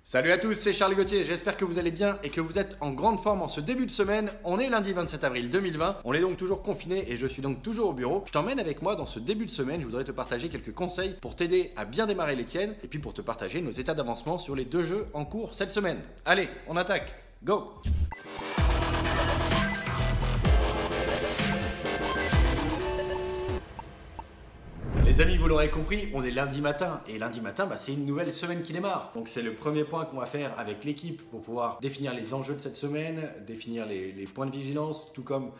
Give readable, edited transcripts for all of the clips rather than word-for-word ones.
Salut à tous, c'est Charles Gauthier, j'espère que vous allez bien et que vous êtes en grande forme en ce début de semaine. On est lundi 27 avril 2020, on est donc toujours confiné et je suis donc toujours au bureau. Je t'emmène avec moi dans ce début de semaine, je voudrais te partager quelques conseils pour t'aider à bien démarrer les tiennes et puis pour te partager nos états d'avancement sur les deux jeux en cours cette semaine. Allez, on attaque, go! Les amis, vous l'aurez compris, on est lundi matin et lundi matin, c'est une nouvelle semaine qui démarre. Donc c'est le premier point qu'on va faire avec l'équipe pour pouvoir définir les enjeux de cette semaine, définir les points de vigilance, tout comme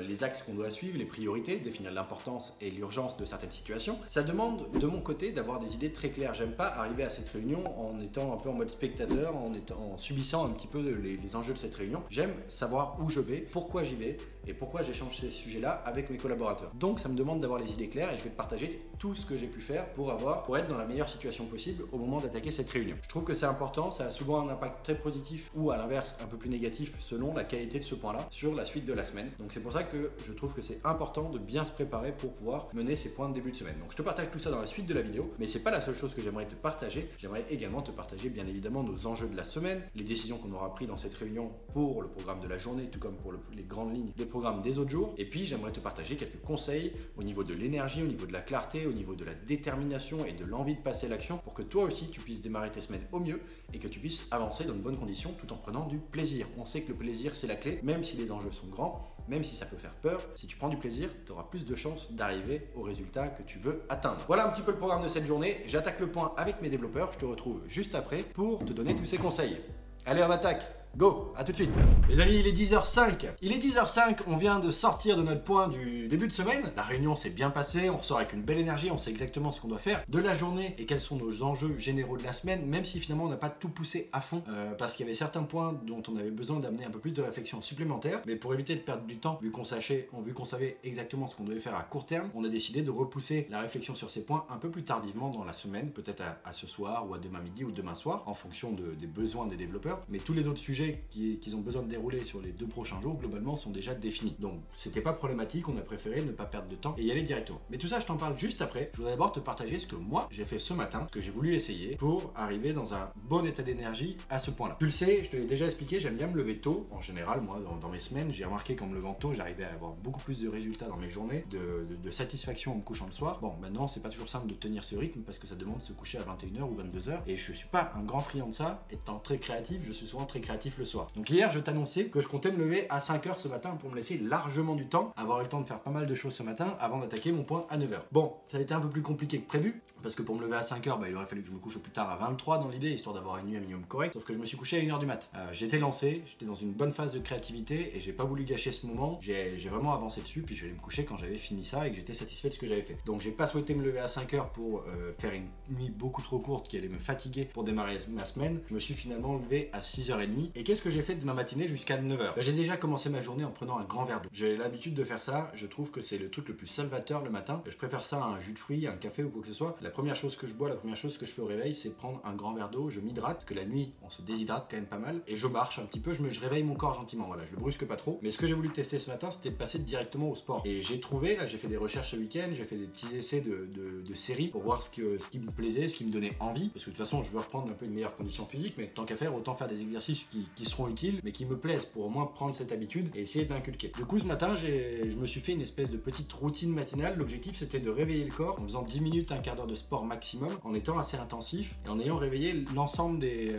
les axes qu'on doit suivre, les priorités, définir l'importance et l'urgence de certaines situations. Ça demande de mon côté d'avoir des idées très claires. J'aime pas arriver à cette réunion en étant un peu en mode spectateur, en subissant un petit peu les enjeux de cette réunion. J'aime savoir où je vais, pourquoi j'y vais et pourquoi j'échange ces sujets-là avec mes collaborateurs. Donc ça me demande d'avoir les idées claires et je vais te partager tout ce que j'ai pu faire pour être dans la meilleure situation possible au moment d'attaquer cette réunion. Je trouve que c'est important, ça a souvent un impact très positif ou à l'inverse un peu plus négatif selon la qualité de ce point-là sur la suite de la semaine. Donc c'est pour ça que je trouve que c'est important de bien se préparer pour pouvoir mener ces points de début de semaine. Donc je te partage tout ça dans la suite de la vidéo, mais c'est pas la seule chose que j'aimerais te partager. J'aimerais également te partager bien évidemment nos enjeux de la semaine, les décisions qu'on aura prises dans cette réunion pour le programme de la journée, tout comme pour les grandes lignes des programmes des autres jours. Et puis j'aimerais te partager quelques conseils au niveau de l'énergie, au niveau de la clarté, au niveau de la détermination et de l'envie de passer à l'action pour que toi aussi tu puisses démarrer tes semaines au mieux et que tu puisses avancer dans de bonnes conditions tout en prenant du plaisir. On sait que le plaisir c'est la clé, même si les enjeux sont grands, même si ça peut faire peur, si tu prends du plaisir, tu auras plus de chances d'arriver au résultat que tu veux atteindre. Voilà un petit peu le programme de cette journée. J'attaque le point avec mes développeurs. Je te retrouve juste après pour te donner tous ces conseils. Allez, on attaque! Go, à tout de suite. Les amis, il est 10h05. Il est 10h05, on vient de sortir de notre point du début de semaine. La réunion s'est bien passée, on ressort avec une belle énergie, on sait exactement ce qu'on doit faire de la journée et quels sont nos enjeux généraux de la semaine, même si finalement on n'a pas tout poussé à fond parce qu'il y avait certains points dont on avait besoin d'amener un peu plus de réflexion supplémentaire. Mais pour éviter de perdre du temps, vu qu'on savait exactement ce qu'on devait faire à court terme, on a décidé de repousser la réflexion sur ces points un peu plus tardivement dans la semaine, peut-être à ce soir ou à demain midi ou demain soir, en fonction des besoins des développeurs. Mais tous les autres sujets qu'ils ont besoin de dérouler sur les 2 prochains jours, globalement, sont déjà définis. Donc, c'était pas problématique, on a préféré ne pas perdre de temps et y aller directement. Mais tout ça, je t'en parle juste après. Je voudrais d'abord te partager ce que moi, j'ai fait ce matin, ce que j'ai voulu essayer pour arriver dans un bon état d'énergie à ce point-là. Tu le sais, je te l'ai déjà expliqué, j'aime bien me lever tôt. En général, moi, dans mes semaines, j'ai remarqué qu'en me levant tôt, j'arrivais à avoir beaucoup plus de résultats dans mes journées, de satisfaction en me couchant le soir. Bon, maintenant, c'est pas toujours simple de tenir ce rythme parce que ça demande de se coucher à 21h ou 22h et je suis pas un grand friand de ça. Étant très créatif, je suis souvent très créatif le soir. Donc hier, je t'annonçais que je comptais me lever à 5h ce matin pour me laisser largement du temps, avoir eu le temps de faire pas mal de choses ce matin avant d'attaquer mon point à 9h. Bon, ça a été un peu plus compliqué que prévu, parce que pour me lever à 5h, il aurait fallu que je me couche au plus tard à 23 dans l'idée, histoire d'avoir une nuit un minimum correcte, sauf que je me suis couché à 1h du mat. J'étais lancé, j'étais dans une bonne phase de créativité et j'ai pas voulu gâcher ce moment, j'ai vraiment avancé dessus, puis je vais me coucher quand j'avais fini ça et que j'étais satisfait de ce que j'avais fait. Donc j'ai pas souhaité me lever à 5h pour faire une nuit beaucoup trop courte qui allait me fatiguer pour démarrer ma semaine. Je me suis finalement levé à 6h30 et qu'est-ce que j'ai fait de ma matinée jusqu'à 9h? J'ai déjà commencé ma journée en prenant un grand verre d'eau. J'ai l'habitude de faire ça, je trouve que c'est le truc le plus salvateur le matin. Je préfère ça à un jus de fruits, un café ou quoi que ce soit. La première chose que je bois, la première chose que je fais au réveil, c'est prendre un grand verre d'eau, je m'hydrate, parce que la nuit, on se déshydrate quand même pas mal, et je marche un petit peu, je réveille mon corps gentiment, voilà, je le brusque pas trop. Mais ce que j'ai voulu tester ce matin, c'était de passer directement au sport. Et j'ai trouvé, là j'ai fait des recherches ce week-end, j'ai fait des petits essais de séries pour voir ce qui me plaisait, ce qui me donnait envie, parce que de toute façon je veux reprendre un peu une meilleure condition physique, mais tant qu'à faire, autant faire des exercices qui seront utiles, mais qui me plaisent, pour au moins prendre cette habitude et essayer de l'inculquer. Du coup ce matin je me suis fait une espèce de petite routine matinale. L'objectif c'était de réveiller le corps en faisant 10 minutes, un quart d'heure de sport maximum, en étant assez intensif et en ayant réveillé l'ensemble des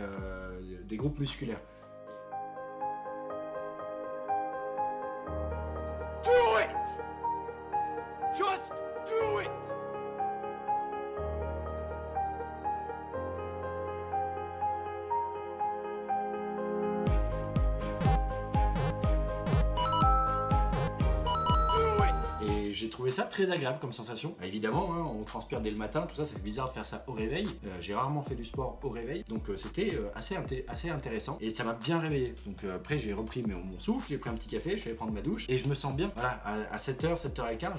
groupes musculaires. Do it! Just do it! J'ai trouvé ça très agréable comme sensation. Évidemment, on transpire dès le matin, tout ça, ça fait bizarre de faire ça au réveil. J'ai rarement fait du sport au réveil, donc c'était assez intéressant et ça m'a bien réveillé. Donc après, j'ai repris mon souffle, j'ai pris un petit café, je suis allé prendre ma douche et je me sens bien. Voilà, à 7h, 7h15,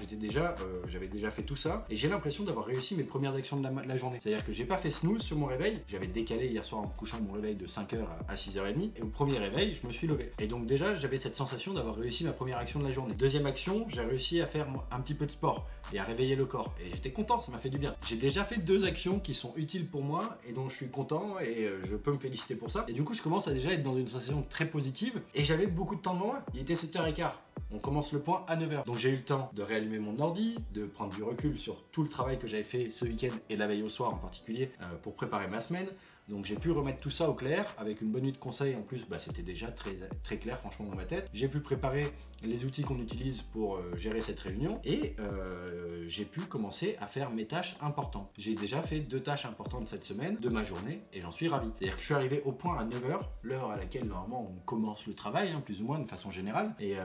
j'avais déjà fait tout ça et j'ai l'impression d'avoir réussi mes premières actions de la journée. C'est-à-dire que j'ai pas fait snooze sur mon réveil, j'avais décalé hier soir en me couchant mon réveil de 5h à 6h30 et au premier réveil, je me suis levé. Et donc déjà, j'avais cette sensation d'avoir réussi ma première action de la journée. Deuxième action, j'ai réussi à faire un petit peu de sport et à réveiller le corps. Et j'étais content, ça m'a fait du bien. J'ai déjà fait 2 actions qui sont utiles pour moi et dont je suis content et je peux me féliciter pour ça. Et du coup, je commence à déjà être dans une sensation très positive et j'avais beaucoup de temps devant moi. Il était 7h15. On commence le point à 9h. Donc j'ai eu le temps de réallumer mon ordi, de prendre du recul sur tout le travail que j'avais fait ce week-end et la veille au soir en particulier pour préparer ma semaine. Donc j'ai pu remettre tout ça au clair avec une bonne nuit de conseil en plus, c'était déjà très clair franchement dans ma tête. J'ai pu préparer les outils qu'on utilise pour gérer cette réunion et j'ai pu commencer à faire mes tâches importantes. J'ai déjà fait 2 tâches importantes cette semaine de ma journée et j'en suis ravi. C'est-à-dire que je suis arrivé au point à 9h, l'heure à laquelle normalement on commence le travail, plus ou moins de façon générale. Et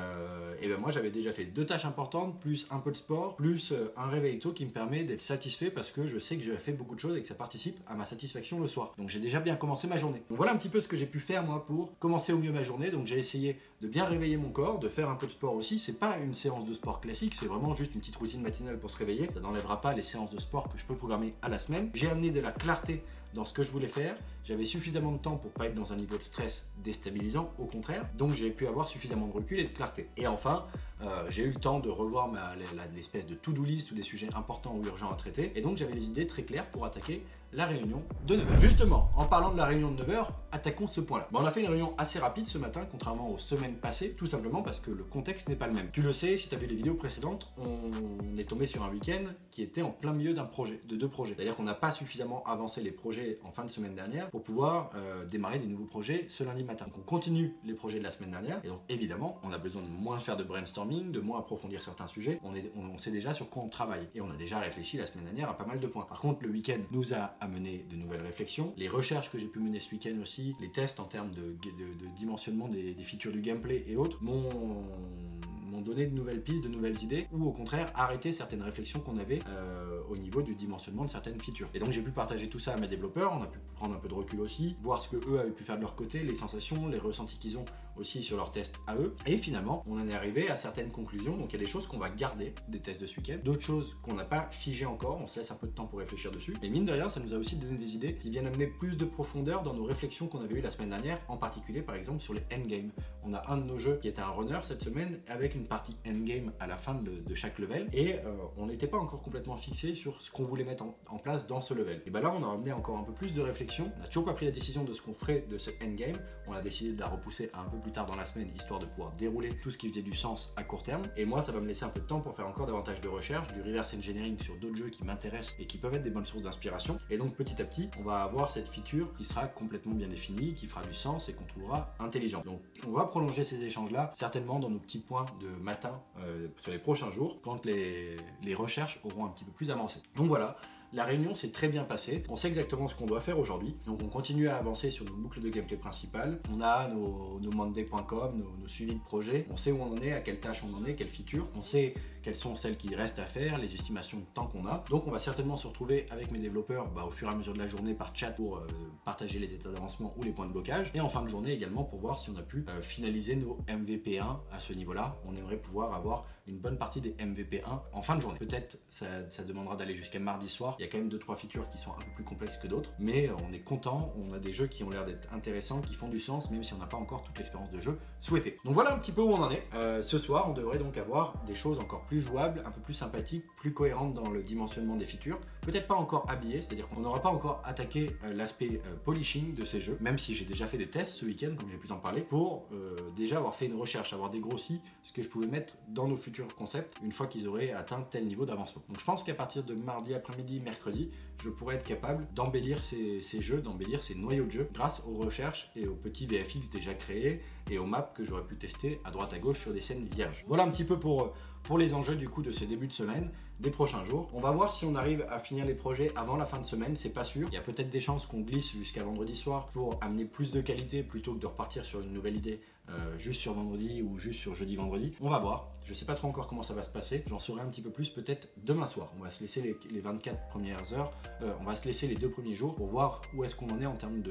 ben moi j'avais déjà fait 2 tâches importantes, plus un peu de sport, plus un réveil tôt qui me permet d'être satisfait parce que je sais que j'ai fait beaucoup de choses et que ça participe à ma satisfaction le soir. Donc j'ai déjà bien commencé ma journée. Donc voilà un petit peu ce que j'ai pu faire moi pour commencer au mieux ma journée. Donc j'ai essayé de bien réveiller mon corps, de faire un peu de sport aussi. C'est pas une séance de sport classique, c'est vraiment juste une petite routine matinale pour se réveiller. Ça n'enlèvera pas les séances de sport que je peux programmer à la semaine. J'ai amené de la clarté dans ce que je voulais faire. J'avais suffisamment de temps pour pas être dans un niveau de stress déstabilisant, au contraire. Donc j'ai pu avoir suffisamment de recul et de clarté. Et enfin, j'ai eu le temps de revoir l'espèce de to-do list ou des sujets importants ou urgents à traiter. Et donc j'avais les idées très claires pour attaquer la réunion de 9h. Justement, en parlant de la réunion de 9h, attaquons ce point-là. On a fait une réunion assez rapide ce matin, contrairement aux semaines passées, tout simplement parce que le contexte n'est pas le même. Tu le sais, si tu as vu les vidéos précédentes, on est tombé sur un week-end qui était en plein milieu de 2 projets. C'est-à-dire qu'on n'a pas suffisamment avancé les projets en fin de semaine dernière pour pouvoir démarrer des nouveaux projets ce lundi matin. Donc on continue les projets de la semaine dernière et donc évidemment, on a besoin de moins faire de brainstorming, de moins approfondir certains sujets. On sait déjà sur quoi on travaille et on a déjà réfléchi la semaine dernière à pas mal de points. Par contre, le week-end nous a amené de nouvelles réflexions. Les recherches que j'ai pu mener ce week-end aussi, les tests en termes de dimensionnement des features du gameplay et autres m'ont donné de nouvelles pistes, de nouvelles idées, ou au contraire arrêter certaines réflexions qu'on avait au niveau du dimensionnement de certaines features. Et donc j'ai pu partager tout ça à mes développeurs, on a pu prendre un peu de recul aussi, voir ce que eux avaient pu faire de leur côté, les sensations, les ressentis qu'ils ont aussi sur leurs tests à eux. Et finalement, on en est arrivé à certaines conclusions. Donc il y a des choses qu'on va garder des tests de ce week-end, d'autres choses qu'on n'a pas figées encore, on se laisse un peu de temps pour réfléchir dessus. Mais mine de rien, ça nous a aussi donné des idées qui viennent amener plus de profondeur dans nos réflexions qu'on avait eues la semaine dernière, en particulier par exemple sur les endgames. On a un de nos jeux qui était un runner cette semaine avec une partie endgame à la fin de chaque level et on n'était pas encore complètement fixé sur ce qu'on voulait mettre en place dans ce level. Et ben là, on a amené encore un peu plus de réflexion. On n'a toujours pas pris la décision de ce qu'on ferait de ce endgame. On a décidé de la repousser un peu plus tard dans la semaine, histoire de pouvoir dérouler tout ce qui faisait du sens à court terme. Et moi, ça va me laisser un peu de temps pour faire encore davantage de recherche, du reverse engineering sur d'autres jeux qui m'intéressent et qui peuvent être des bonnes sources d'inspiration. Et donc petit à petit, on va avoir cette feature qui sera complètement bien définie, qui fera du sens et qu'on trouvera intelligente. Donc on va prolonger ces échanges-là, certainement dans nos petits points de matin sur les prochains jours, quand les recherches auront un petit peu plus avancé. Donc voilà. La réunion s'est très bien passée, on sait exactement ce qu'on doit faire aujourd'hui, donc on continue à avancer sur nos boucles de gameplay principales, on a nos monday.com, nos suivis de projet, on sait où on en est, à quelle tâche on en est, quelle feature, on sait quelles sont celles qui restent à faire, les estimations de temps qu'on a, donc on va certainement se retrouver avec mes développeurs au fur et à mesure de la journée par chat pour partager les états d'avancement ou les points de blocage, et en fin de journée également pour voir si on a pu finaliser nos MVP1 à ce niveau-là. On aimerait pouvoir avoir une bonne partie des MVP1 en fin de journée. Peut-être ça demandera d'aller jusqu'à mardi soir. Il y a quand même 2-3 features qui sont un peu plus complexes que d'autres, mais on est content, on a des jeux qui ont l'air d'être intéressants, qui font du sens, même si on n'a pas encore toute l'expérience de jeu souhaitée. Donc voilà un petit peu où on en est. Ce soir, on devrait donc avoir des choses encore plus jouables, un peu plus sympathiques, plus cohérentes dans le dimensionnement des features. Peut-être pas encore habillées, c'est-à-dire qu'on n'aura pas encore attaqué l'aspect polishing de ces jeux, même si j'ai déjà fait des tests ce week-end, comme j'ai pu t'en parler, pour déjà avoir fait une recherche, avoir dégrossi ce que je pouvais mettre dans nos futurs concepts une fois qu'ils auraient atteint tel niveau d'avancement. Donc je pense qu'à partir de mardi après-midi, mercredi, je pourrais être capable d'embellir ces jeux, d'embellir ces noyaux de jeux grâce aux recherches et aux petits VFX déjà créés et aux maps que j'aurais pu tester à droite à gauche sur des scènes vierges. Voilà un petit peu pour les enjeux du coup de ces débuts de semaine, des prochains jours. On va voir si on arrive à finir les projets avant la fin de semaine, c'est pas sûr. Il y a peut-être des chances qu'on glisse jusqu'à vendredi soir pour amener plus de qualité plutôt que de repartir sur une nouvelle idée juste sur vendredi ou juste sur jeudi-vendredi. On va voir. Je sais pas trop encore comment ça va se passer. J'en saurai un petit peu plus peut-être demain soir. On va se laisser les 24 premières heures. On va se laisser les 2 premiers jours pour voir où est-ce qu'on en est en termes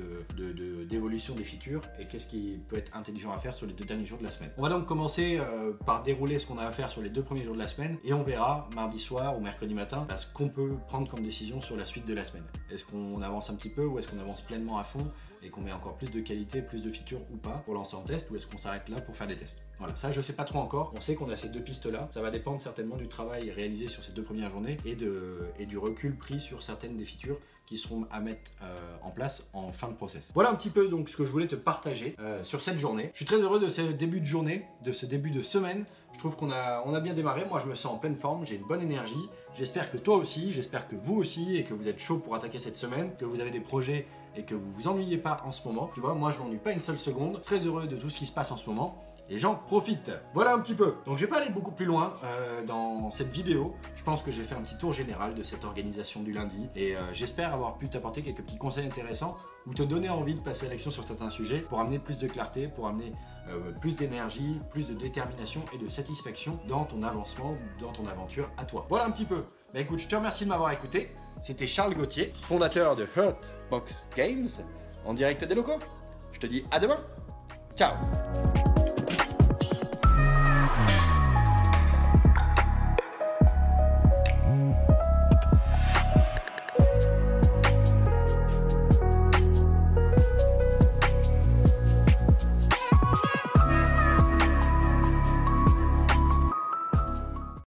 d'évolution des features et qu'est-ce qui peut être intelligent à faire sur les 2 derniers jours de la semaine. On va donc commencer par dérouler ce qu'on a à faire sur les 2 premiers jours de la semaine et on verra mardi soir ou mercredi matin ce qu'on peut prendre comme décision sur la suite de la semaine. Est-ce qu'on avance un petit peu ou est-ce qu'on avance pleinement à fond et qu'on met encore plus de qualité, plus de features ou pas pour lancer en test, ou est-ce qu'on s'arrête là pour faire des tests? Voilà, ça je sais pas trop encore. On sait qu'on a ces deux pistes là, ça va dépendre certainement du travail réalisé sur ces 2 premières journées et du recul pris sur certaines des features qui seront à mettre en place en fin de process. Voilà un petit peu donc ce que je voulais te partager sur cette journée. Je suis très heureux de ce début de journée, de ce début de semaine. Je trouve qu'on a bien démarré. Moi, je me sens en pleine forme, j'ai une bonne énergie. J'espère que toi aussi, j'espère que vous aussi, et que vous êtes chaud pour attaquer cette semaine, que vous avez des projets et que vous vous ennuyez pas en ce moment. Tu vois, moi, je m'ennuie pas une seule seconde. Très heureux de tout ce qui se passe en ce moment. Et j'en profite. Voilà un petit peu. Donc je vais pas aller beaucoup plus loin dans cette vidéo. Je pense que j'ai fait un petit tour général de cette organisation du lundi. Et j'espère avoir pu t'apporter quelques petits conseils intéressants ou te donner envie de passer à l'action sur certains sujets pour amener plus de clarté, pour amener plus d'énergie, plus de détermination et de satisfaction dans ton avancement, dans ton aventure à toi. Voilà un petit peu. Bah écoute, je te remercie de m'avoir écouté. C'était Charles Gauthier, fondateur de Hurtbox Games, en direct des locaux. Je te dis à demain. Ciao.